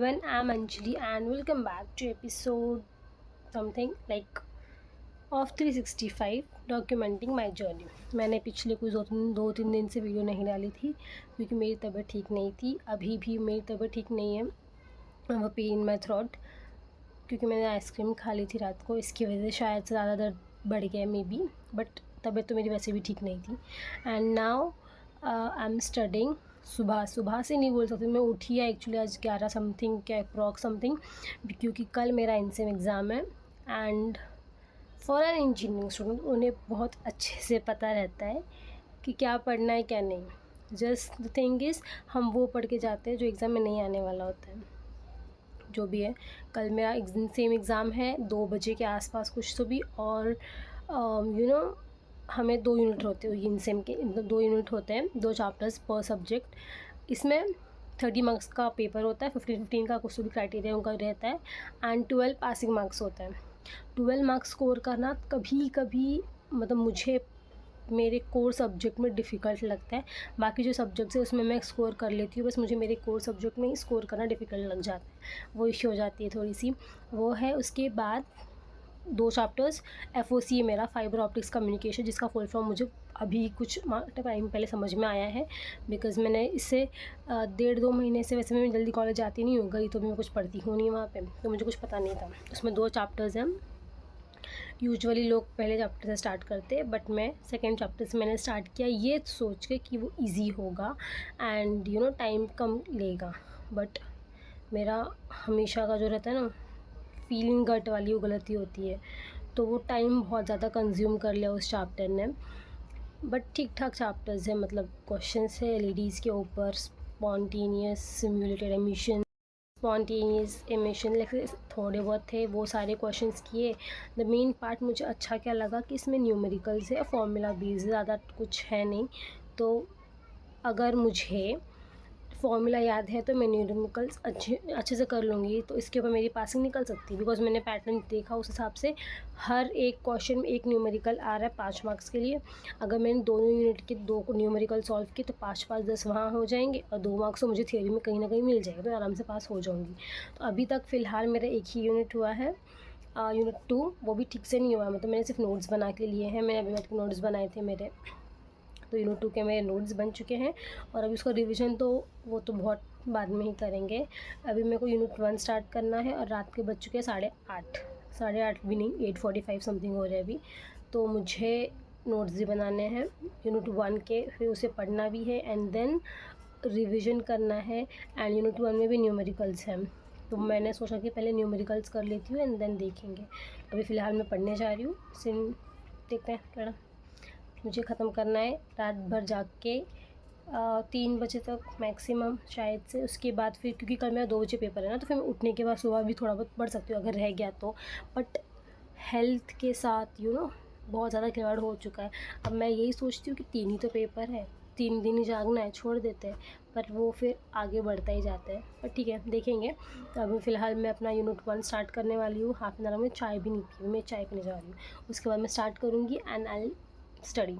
everyone, I'm Anjali and welcome back to episode something like of 365 documenting my journey. मैंने पिछले कुछ दो तीन दिन से वीडियो नहीं डाली थी क्योंकि मेरी तबीयत ठीक नहीं थी। अभी भी मेरी तबीयत ठीक नहीं है, वो पेन इन माई थ्रोट, क्योंकि मैंने आइसक्रीम खा ली थी रात को। इसकी वजह से शायद से ज़्यादा दर्द बढ़ गया मे बी, बट तबीयत तो मेरी वैसे भी ठीक नहीं थी। And now I am studying. सुबह से नहीं बोल सकती, मैं उठी है एक्चुअली आज 11 समथिंग क्या अप्रॉक्स समथिंग, क्योंकि कल मेरा इनसेम एग्ज़ाम है। And for an engineering student उन्हें बहुत अच्छे से पता रहता है कि क्या पढ़ना है क्या नहीं। जस्ट द थिंग इज़ हम वो पढ़ के जाते हैं जो एग्ज़ाम में नहीं आने वाला होता है। जो भी है, कल मेरा सेम एग्ज़ाम है 2 बजे के आसपास कुछ तो भी, और हमें 2 यूनिट होते हैं इनसेम के, 2 यूनिट होते हैं, 2 चैप्टर्स पर सब्जेक्ट। इसमें 30 मार्क्स का पेपर होता है, 15 का कुछ तो भी क्राइटेरिया उनका रहता है, एंड 12 पासिंग मार्क्स होता है। 12 मार्क्स स्कोर करना कभी कभी मतलब मुझे मेरे कोर सब्जेक्ट में डिफ़िकल्ट लगता है। बाकी जो सब्जेक्ट्स है उसमें मैं स्कोर कर लेती हूँ, बस मुझे मेरे कोर सब्जेक्ट में ही स्कोर करना डिफ़िकल्ट लग जाता है, वो इश्यू हो जाती है थोड़ी सी, वो है। उसके बाद 2 चैप्टर्स FOC है मेरा, फाइबर ऑप्टिक्स कम्युनिकेशन, जिसका फुल फॉर्म मुझे अभी कुछ टाइम पहले समझ में आया है, बिकॉज़ मैंने इससे 1.5-2 महीने से, वैसे मैं जल्दी कॉलेज आती नहीं हूँ, गई तो मैं कुछ पढ़ती हूँ नहीं वहाँ पे, तो मुझे कुछ पता नहीं था। उसमें 2 चैप्टर्स हैं। यूजुअली लोग पहले चैप्टर से स्टार्ट करते हैं, बट मैं सेकेंड चैप्टर से मैंने स्टार्ट किया, ये सोच के कि वो ईजी होगा एंड टाइम कम लेगा। बट मेरा हमेशा का जो रहता है ना, फीलिंग गट वाली वो गलती होती है, तो वो टाइम बहुत ज़्यादा कंज्यूम कर लिया उस चैप्टर ने। बट ठीक ठाक चैप्टर्स है, मतलब क्वेश्चंस है एलईडीज़ के ऊपर, spontaneous simulated emission, spontaneous emission like थोड़े बहुत थे, वो सारे क्वेश्चंस किए। द मेन पार्ट मुझे अच्छा क्या लगा कि इसमें न्यूमेरिकल्स है, फॉर्मूला बेस्ड, ज़्यादा कुछ है नहीं। तो अगर मुझे फॉर्मूला याद है तो मैं न्यूमेरिकल्स अच्छे से कर लूँगी, तो इसके ऊपर मेरी पासिंग निकल सकती है, बिकॉज मैंने पैटर्न देखा उस हिसाब से हर एक क्वेश्चन में एक न्यूमेरिकल आ रहा है 5 मार्क्स के लिए। अगर मैंने दोनों यूनिट के 2 न्यूमेरिकल सॉल्व किए तो 5-5 10 वहाँ हो जाएंगे, और 2 मार्क्स तो मुझे थियोरी में कहीं ना कहीं मिल जाएगा, तो आराम से पास हो जाऊँगी। तो अभी तक फ़िलहाल मेरा एक ही यूनिट हुआ है, यूनिट 2, वो भी ठीक से नहीं हुआ, मतलब मैंने सिर्फ नोट्स बना के लिए हैं, मैंने अभी तक नोट्स बनाए थे मेरे, तो यूनिट 2 के मेरे नोट्स बन चुके हैं, और अभी उसका रिवीजन तो वो तो बहुत बाद में ही करेंगे। अभी मेरे को यूनिट 1 स्टार्ट करना है, और रात के बज चुके हैं 8:30 भी नहीं, 8:45 समथिंग हो रहा है अभी। तो मुझे नोट्स भी बनाने हैं यूनिट 1 के, फिर उसे पढ़ना भी है एंड देन रिवीजन करना है। एंड यूनिट 1 में भी न्यूमेरिकल्स हैं, तो मैंने सोचा कि पहले न्यूमेरिकल्स कर लेती हूँ एंड देन देखेंगे। अभी फ़िलहाल मैं पढ़ने जा रही हूँ, देखते हैं थोड़ा, मुझे ख़त्म करना है रात भर जाग के 3 बजे तक मैक्सिमम शायद से। उसके बाद फिर, क्योंकि कल मेरा 2 बजे पेपर है ना, तो फिर मैं उठने के बाद सुबह भी थोड़ा बहुत पढ़ सकती हूँ अगर रह गया तो। बट हेल्थ के साथ बहुत ज़्यादा खिलवाड़ हो चुका है। अब मैं यही सोचती हूँ कि 3 ही तो पेपर है, 3 दिन ही जागना है, छोड़ देते हैं, पर वो फिर आगे बढ़ता ही जाता है। पर ठीक है, देखेंगे। तो अभी फ़िलहाल मैं अपना यूनिट 1 स्टार्ट करने वाली हूँ। हाफ एन आवर में चाय भी नहीं पी, मैं चाय पीने जा रही हूँ, उसके बाद मैं स्टार्ट करूँगी एंड आई स्टडी।